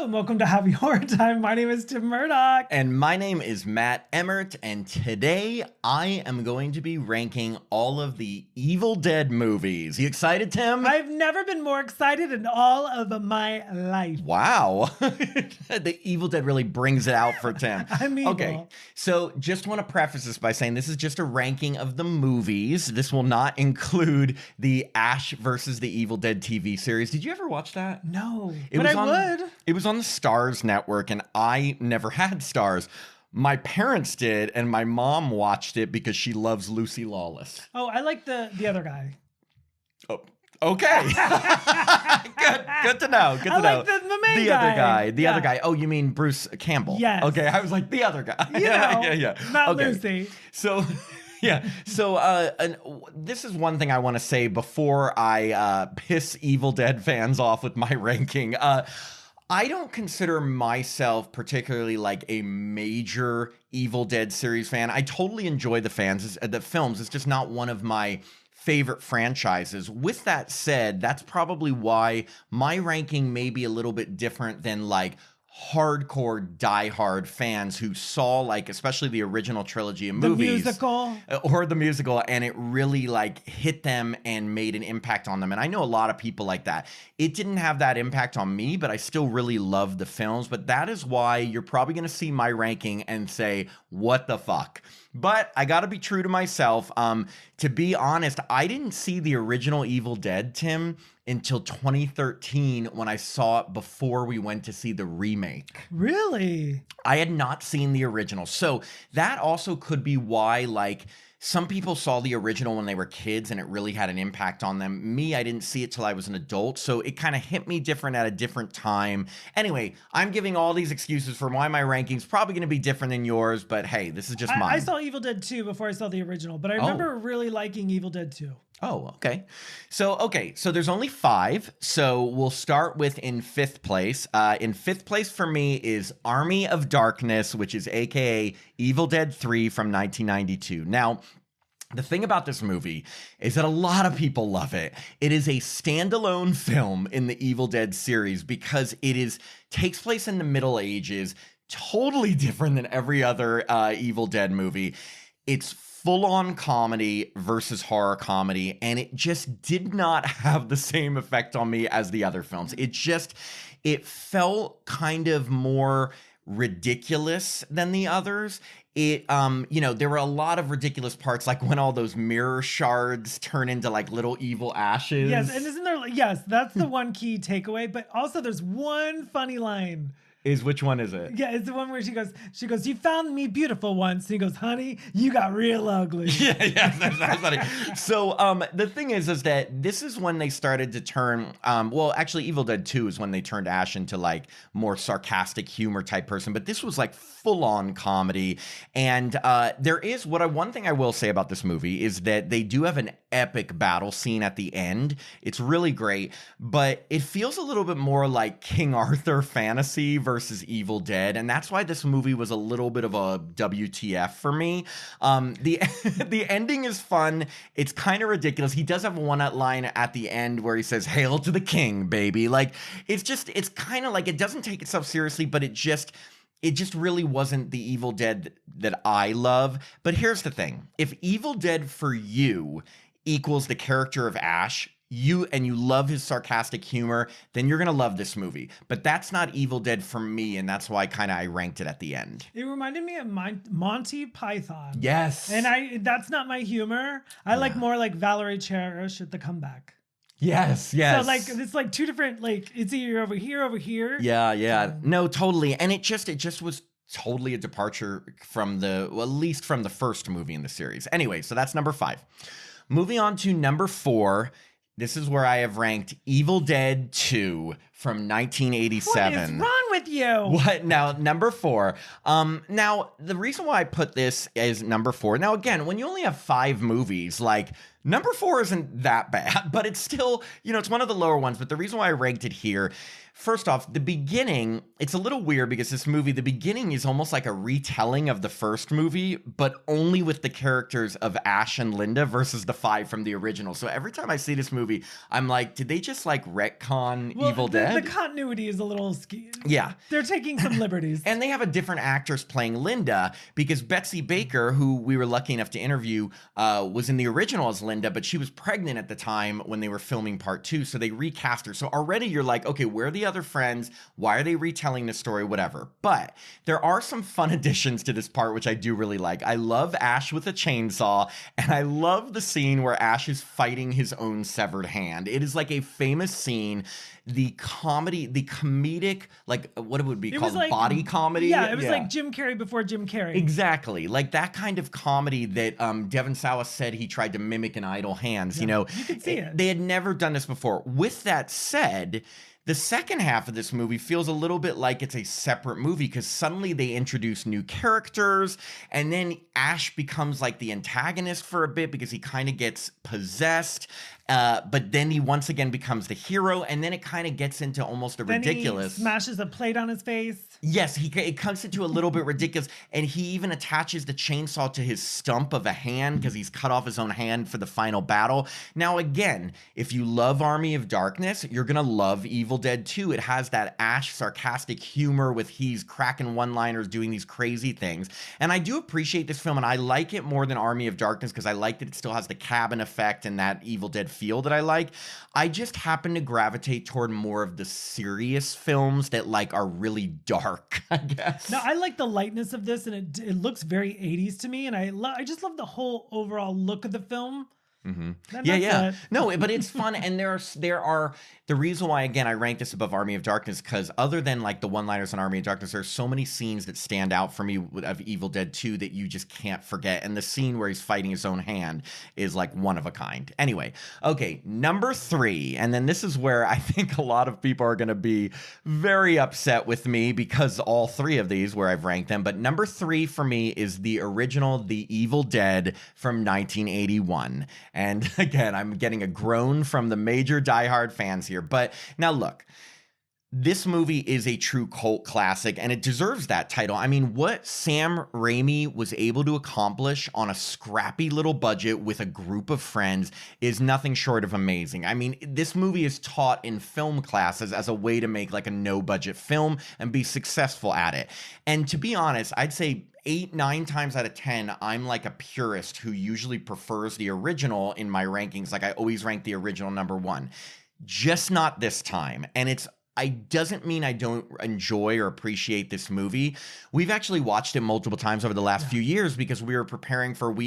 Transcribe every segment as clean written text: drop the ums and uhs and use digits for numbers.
Hello and welcome to Happy Horror Time. My name is Tim Murdoch. And my name is Matt Emmert, and today I am going to be ranking all of the Evil Dead movies. You excited, Tim? I've never been more excited in all of my life. Wow. The Evil Dead really brings it out for Tim. I'm evil. Okay, so just want to preface this by saying this is just a ranking of the movies. This will not include the Ash versus the Evil Dead TV series. Did you ever watch that? No, It but was I would. It was on the Stars network, and I never had Stars. My parents did, and my mom watched it because she loves Lucy Lawless. Oh, I like the other guy. Oh, okay. Good to know. Good to I know. like the main The other guy. guy. The Yeah. other guy. Oh, you mean Bruce Campbell? Yes. Okay, I was like, the other guy. You know, yeah. not Okay. Lucy. So, yeah. So, this is one thing I want to say before I piss Evil Dead fans off with my ranking. I don't consider myself particularly like a major Evil Dead series fan. I totally enjoy the films. It's just not one of my favorite franchises. With that said, that's probably why my ranking may be a little bit different than like hardcore diehard fans who saw like especially the original trilogy of movies, the musical, and it really like hit them and made an impact on them. And I know a lot of people like that. It didn't have that impact on me, but I still really love the films. But that is why you're probably going to see my ranking and say, what the fuck? But I got to be true to myself. To be honest, I didn't see the original Evil Dead, Tim, until 2013 when I saw it before we went to see the remake. Really? I had not seen the original. So that also could be why, like, some people saw the original when they were kids and it really had an impact on them. Me, I didn't see it till I was an adult, so it kind of hit me different at a different time. Anyway, I'm giving all these excuses for why my ranking's probably going to be different than yours, but hey, this is just mine. I saw Evil Dead 2 before I saw the original, but I remember really liking Evil Dead 2. Oh, okay. So there's only 5. So we'll start with in 5th place. In 5th place for me is Army of Darkness, which is AKA Evil Dead 3 from 1992. Now, the thing about this movie is that a lot of people love it. It is a standalone film in the Evil Dead series because it takes place in the Middle Ages, totally different than every other Evil Dead movie. It's full-on comedy versus horror comedy, and it just did not have the same effect on me as the other films. It felt kind of more ridiculous than the others. There were a lot of ridiculous parts, like when all those mirror shards turn into like little evil ashes. Yes, and isn't there, yes, that's the one key takeaway, but also there's one funny line. Which one is it? Yeah, it's the one where she goes, you found me beautiful once. And he goes, honey, you got real ugly. Yeah, that's funny. So the thing is that this is when they started to turn, actually Evil Dead 2 is when they turned Ash into like more sarcastic humor type person, but this was like full on comedy. And one thing I will say about this movie is that they do have an epic battle scene at the end. It's really great, but it feels a little bit more like King Arthur fantasy versus Evil Dead, and that's why this movie was a little bit of a WTF for me. The ending is fun. It's kind of ridiculous. He does have one line at the end where he says, "Hail to the king, baby." Like, it's kind of like, it doesn't take itself seriously, but it just really wasn't the Evil Dead that I love. But here's the thing. If Evil Dead for you equals the character of Ash, you love his sarcastic humor, then you're going to love this movie. But that's not Evil Dead for me, and that's why I ranked it at the end. It reminded me of Monty Python. Yes. And that's not my humor. I like more like Valerie Cherish at The Comeback. Yes. So like it's like two different, like it's either over here. Yeah. No, totally. And it just was totally a departure from at least from the first movie in the series. Anyway, so that's number 5. Moving on to number 4. This is where I have ranked Evil Dead 2 from 1987. What is wrong with you? What? Now, number 4. Now, the reason why I put this as number 4, now again, when you only have 5 movies, like, Number 4 isn't that bad, but it's still, it's one of the lower ones. But the reason why I ranked it here, first off, the beginning, it's a little weird because this movie, the beginning is almost like a retelling of the first movie, but only with the characters of Ash and Linda versus the 5 from the original. So every time I see this movie, I'm like, did they just like retcon Evil Dead? The continuity is a little Yeah. They're taking some liberties. And they have a different actress playing Linda because Betsy Baker, who we were lucky enough to interview, was in the original as Linda, but she was pregnant at the time when they were filming part 2. So they recast her. So already you're like, okay, where are the other friends? Why are they retelling the story? Whatever. But there are some fun additions to this part, which I do really like. I love Ash with a chainsaw, and I love the scene where Ash is fighting his own severed hand. It is like a famous scene. The comedic, like what it would be called, like, body comedy. Yeah, it was like Jim Carrey before Jim Carrey. Exactly. Like that kind of comedy that Devon Sawa said he tried to mimic in Idle Hands. You can see it. They had never done this before. With that said, the second half of this movie feels a little bit like it's a separate movie because suddenly they introduce new characters, and then Ash becomes like the antagonist for a bit because he kind of gets possessed. But then he once again becomes the hero, and then it kind of gets into almost ridiculous. He smashes a plate on his face. Yes, it comes into a little bit ridiculous, and he even attaches the chainsaw to his stump of a hand because he's cut off his own hand for the final battle. Now, again, if you love Army of Darkness, you're gonna love Evil Dead 2. It has that Ash sarcastic humor with he's cracking one-liners, doing these crazy things, and I do appreciate this film, and I like it more than Army of Darkness because I like that it still has the cabin effect and that Evil Dead feel that I like. I just happen to gravitate toward more of the serious films that like are really dark, I guess. No, I like the lightness of this, and it looks very 80s to me, and I just love the whole overall look of the film. Mm-hmm. Yeah. No, but it's fun, and there are the reason why again I rank this above Army of Darkness because other than like the one-liners in Army of Darkness, there's so many scenes that stand out for me of Evil Dead 2 that you just can't forget, and the scene where he's fighting his own hand is like one of a kind. Anyway, okay, number 3, and then this is where I think a lot of people are going to be very upset with me because all 3 of these where I've ranked them, but number 3 for me is the original The Evil Dead from 1981. And again, I'm getting a groan from the major diehard fans here. But now look, this movie is a true cult classic, and it deserves that title. I mean, what Sam Raimi was able to accomplish on a scrappy little budget with a group of friends is nothing short of amazing. I mean, this movie is taught in film classes as a way to make like a no-budget film and be successful at it. And to be honest, I'd say 8-9 times out of 10, I'm like a purist who usually prefers the original in my rankings. Like I always rank the original number 1. Just not this time. And I doesn't mean I don't enjoy or appreciate this movie. We've actually watched it multiple times over the last few years because we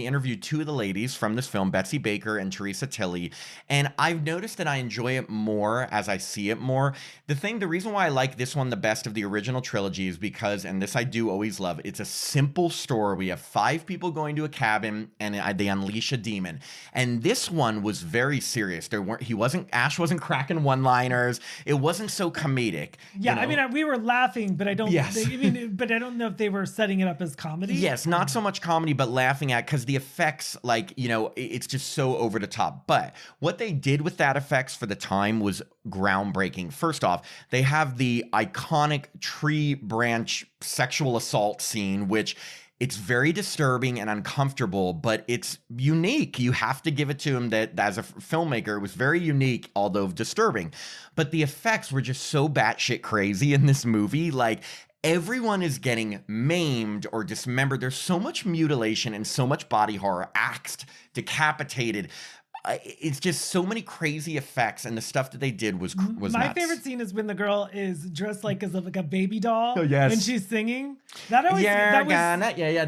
interviewed 2 of the ladies from this film, Betsy Baker and Teresa Tilly, and I've noticed that I enjoy it more as I see it more. The reason why I like this one the best of the original trilogy is because, and this I do always love, it's a simple story. We have 5 people going to a cabin and they unleash a demon. And this one was very serious. Ash wasn't cracking one-liners. It wasn't so comedic. Yeah, I mean, we were laughing, but I don't. Yes. But I don't know if they were setting it up as comedy. Yes, not so much comedy, but laughing at because the effects, it's just so over the top. But what they did with that effects for the time was groundbreaking. First off, they have the iconic tree branch sexual assault scene, which. It's very disturbing and uncomfortable, but it's unique. You have to give it to him that as a filmmaker, it was very unique, although disturbing. But the effects were just so batshit crazy in this movie. Like, everyone is getting maimed or dismembered. There's so much mutilation and so much body horror, axed, decapitated. It's just so many crazy effects, and the stuff that they did was my nuts. favorite scene is when the girl is dressed like a baby doll. Oh, yes. And she's singing. That was that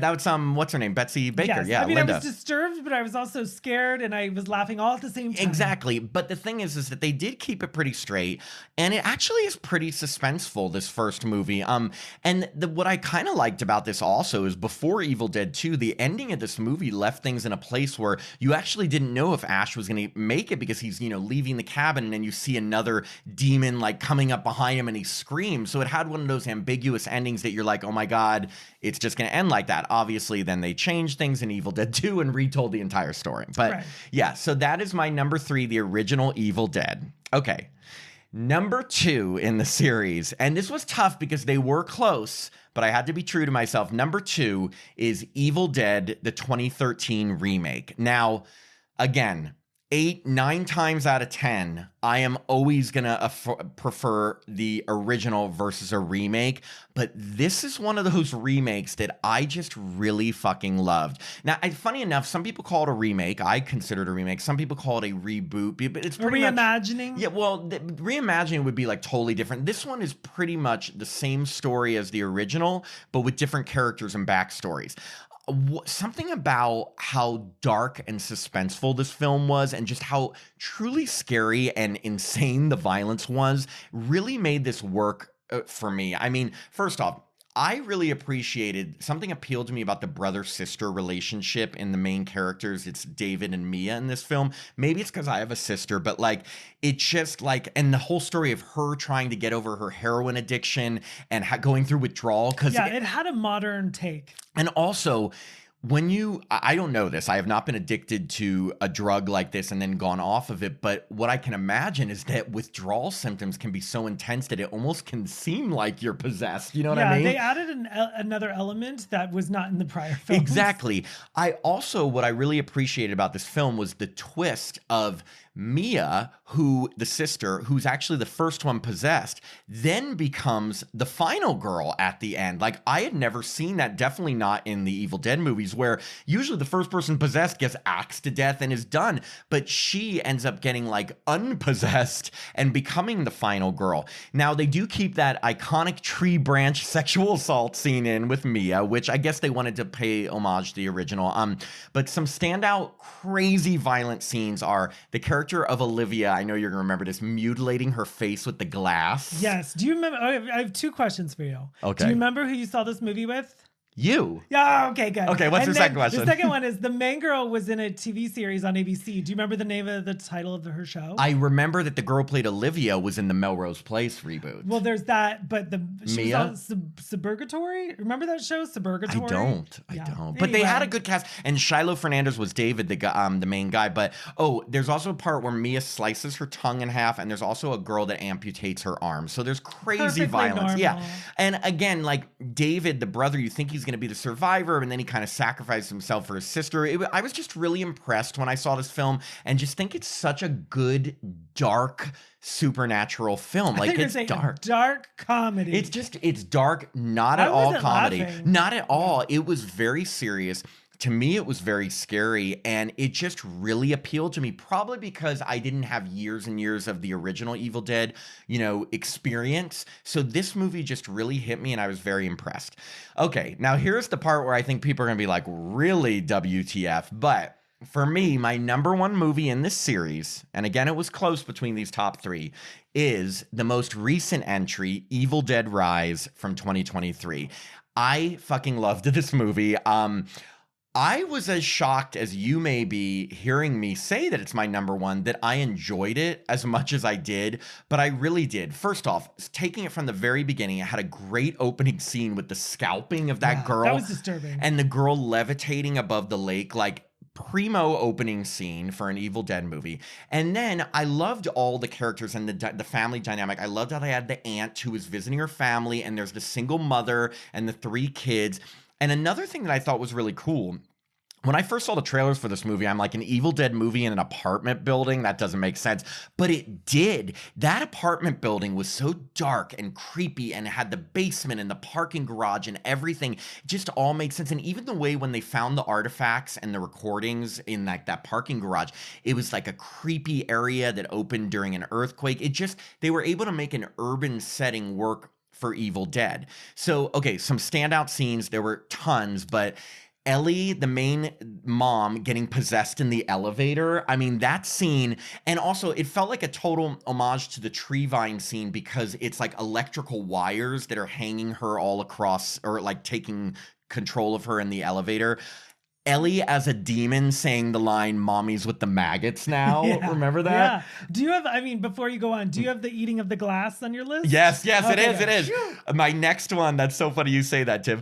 was what's her name? Betsy Baker. Yes. Yeah, I mean, Linda. I was disturbed, but I was also scared, and I was laughing all at the same time. Exactly. But the thing is that they did keep it pretty straight, and it actually is pretty suspenseful, this first movie. What I kind of liked about this also is before Evil Dead 2, the ending of this movie left things in a place where you actually didn't know if Ash Ash was going to make it because he's, leaving the cabin and then you see another demon like coming up behind him and he screams. So it had one of those ambiguous endings that you're like, oh my God, it's just going to end like that. Obviously, then they changed things in Evil Dead 2 and retold the entire story. But yeah, so that is my number 3, the original Evil Dead. Okay. Number 2 in the series, and this was tough because they were close, but I had to be true to myself. Number 2 is Evil Dead, the 2013 remake. Now, again, 8, 9 times out of 10, I am always going to prefer the original versus a remake. But this is one of those remakes that I just really fucking loved. Now, funny enough, some people call it a remake. I consider it a remake. Some people call it a reboot. But it's pretty reimagining. Yeah, well, reimagining would be like totally different. This one is pretty much the same story as the original, but with different characters and backstories. Something about how dark and suspenseful this film was and just how truly scary and insane the violence was really made this work for me. I mean, first off, I really appreciated something appealed to me about the brother-sister relationship in the main characters. It's David and Mia in this film. Maybe it's because I have a sister, but like it just like, and the whole story of her trying to get over her heroin addiction and going through withdrawal. Yeah, it had a modern take. And also, I don't know this, I have not been addicted to a drug like this and then gone off of it, but what I can imagine is that withdrawal symptoms can be so intense that it almost can seem like you're possessed. You know what I mean? Yeah, they added another element that was not in the prior film. Exactly. What I really appreciated about this film was the twist of Mia, the sister, who's actually the first one possessed, then becomes the final girl at the end. Like, I had never seen that, definitely not in the Evil Dead movies, where usually the first person possessed gets axed to death and is done. But she ends up getting, like, unpossessed and becoming the final girl. Now, they do keep that iconic tree branch sexual assault scene in with Mia, which I guess they wanted to pay homage to the original. But some standout, crazy violent scenes are the character of Olivia, I know you're going to remember this, mutilating her face with the glass. Yes. Do you remember? I have 2 questions for you. Okay. Do you remember who you saw this movie with? You. Yeah, okay, good. Okay, what's your second question? The second one is the main girl was in a TV series on ABC. Do you remember the name of the title of her show? I remember that the girl played Olivia was in the Melrose Place reboot. Well, there's that, but she Mia? was on Suburgatory. Remember that show, Suburgatory? I don't. But they had a good cast, and Shiloh Fernandez was David, the main guy. But there's also a part where Mia slices her tongue in half, and there's also a girl that amputates her arm. So there's crazy Perfectly violence. normal. Yeah, and again, like David, the brother, you think he's going to be the survivor, and then he kind of sacrificed himself for his sister. I was just really impressed when I saw this film, and just think it's such a good, dark, supernatural film. Like, it's dark. Dark comedy. It's dark, not at all comedy. Laughing. Not at all. It was very serious. To me, it was very scary, and it just really appealed to me, probably because I didn't have years and years of the original Evil Dead, experience. So this movie just really hit me, and I was very impressed. Okay, now here's the part where I think people are going to be like, really, WTF? But for me, my number 1 movie in this series, and again, it was close between these top 3, is the most recent entry, Evil Dead Rise from 2023. I fucking loved this movie. I was as shocked as you may be hearing me say that it's my number 1, that I enjoyed it as much as I did, but I really did. First off, taking it from the very beginning, it had a great opening scene with the scalping of that girl. That was disturbing. And the girl levitating above the lake, like primo opening scene for an Evil Dead movie. And then I loved all the characters and the family dynamic. I loved how they had the aunt who was visiting her family, and there's the single mother and the 3 kids. And another thing that I thought was really cool, when I first saw the trailers for this movie, I'm like, an Evil Dead movie in an apartment building? That doesn't make sense. But it did. That apartment building was so dark and creepy, and it had the basement and the parking garage and everything. It just all made sense. And even the way when they found the artifacts and the recordings in like that parking garage, it was like a creepy area that opened during an earthquake. They were able to make an urban setting work for Evil Dead. So, okay, some standout scenes. There were tons, but Ellie, the main mom, getting possessed in the elevator. I mean, that scene, and also it felt like a total homage to the tree vine scene because it's like electrical wires that are hanging her all across, or like taking control of her in the elevator. Ellie as a demon saying the line "Mommy's with the maggots" now. Yeah. Remember that? Yeah. Do you have? I mean, before you go on, do you have the eating of the glass on your list? Yes, it Okay, is. It is. My next one, that's so funny you say that, Tim.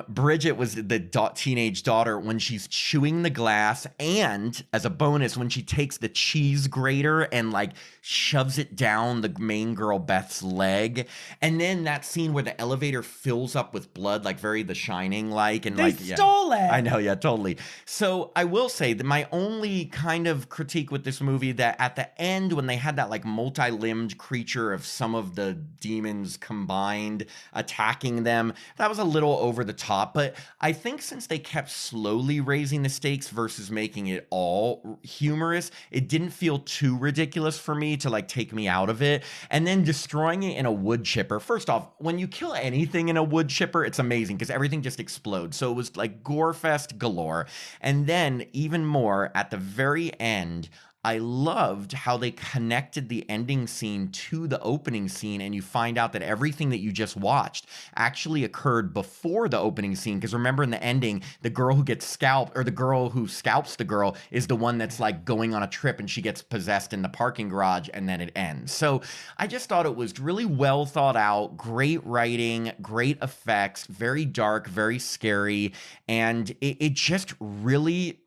Bridget was the teenage daughter when she's chewing the glass, and as a bonus, when she takes the cheese grater and like shoves it down the main girl Beth's leg. And then that scene where the elevator fills up with blood, like very The Shining like, and They like stole it. I know, yeah, totally. So I will say that my only kind of critique with this movie, that at the end when they had that like multi-limbed creature of some of the demons combined attacking them, that was a little over the top. But I think since they kept slowly raising the stakes versus making it all humorous, it didn't feel too ridiculous for me to like take me out of it. And then destroying it in a wood chipper. First off, when you kill anything in a wood chipper, it's amazing because everything just explodes. So it was like gore fest galore. And then even more at the very end, I loved how they connected the ending scene to the opening scene, and you find out that everything that you just watched actually occurred before the opening scene. Because remember, in the ending, the girl who gets scalped, or the girl who scalps the girl, is the one that's like going on a trip and she gets possessed in the parking garage, and then it ends. So I just thought it was really well thought out, great writing, great effects, very dark, very scary, and it just really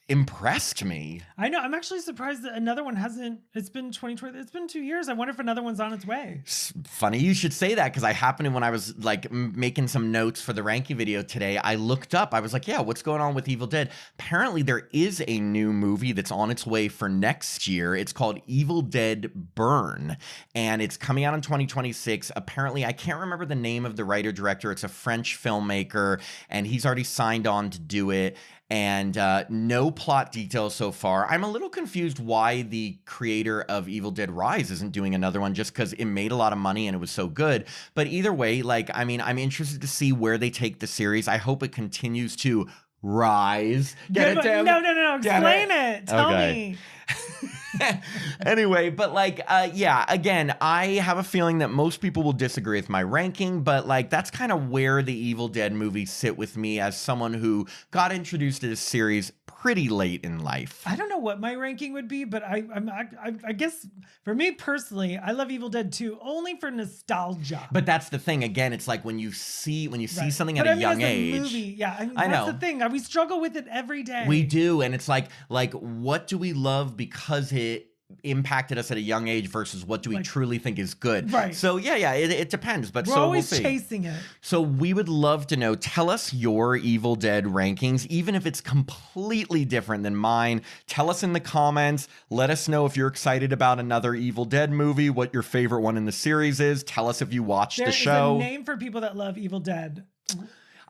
impressed me. I know. I'm actually surprised that another one hasn't. It's been 2020. It's been 2 years. I wonder if another one's on its way. Funny you should say that, because I happened to, when I was like making some notes for the ranking video today, I looked up. I was like, yeah, what's going on with Evil Dead? Apparently, there is a new movie that's on its way for next year. It's called Evil Dead Burn, and it's coming out in 2026. Apparently, I can't remember the name of the writer-director. It's a French filmmaker, and he's already signed on to do it. And no plot details so far. I'm a little confused why the creator of Evil Dead Rise isn't doing another one, just because it made a lot of money and it was so good. But either way, like, I mean, I'm interested to see where they take the series. I hope it continues to rise. Get it, Tim? No. Explain it. Tell me. Anyway, but like, yeah, again, I have a feeling that most people will disagree with my ranking, but like, that's kind of where the Evil Dead movies sit with me as someone who got introduced to this series pretty late in life. I don't know what my ranking would be, but I guess for me personally, I love Evil Dead 2 only for nostalgia. But that's the thing. Again, it's like when you see Right. something But at I a mean, young as a age. movie, yeah, I mean, I that's know. the thing. We struggle with it every day. We do, and it's like what do we love because it impacted us at a young age versus what do we Like- truly think is good? Right. So yeah, it depends. But We're so always we'll see. chasing it. So we would love to know. Tell us your Evil Dead rankings, even if it's completely different than mine. Tell us in the comments. Let us know if you're excited about another Evil Dead movie, what your favorite one in the series is. Tell us if you watched There the is show. a name for people that love Evil Dead.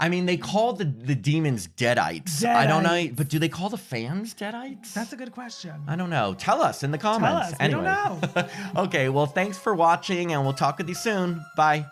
I mean, they call the demons Deadites. I don't know, but do they call the fans Deadites? That's a good question. I don't know. Tell us in the comments. us. We don't know. Okay, well, thanks for watching, and we'll talk with you soon. Bye.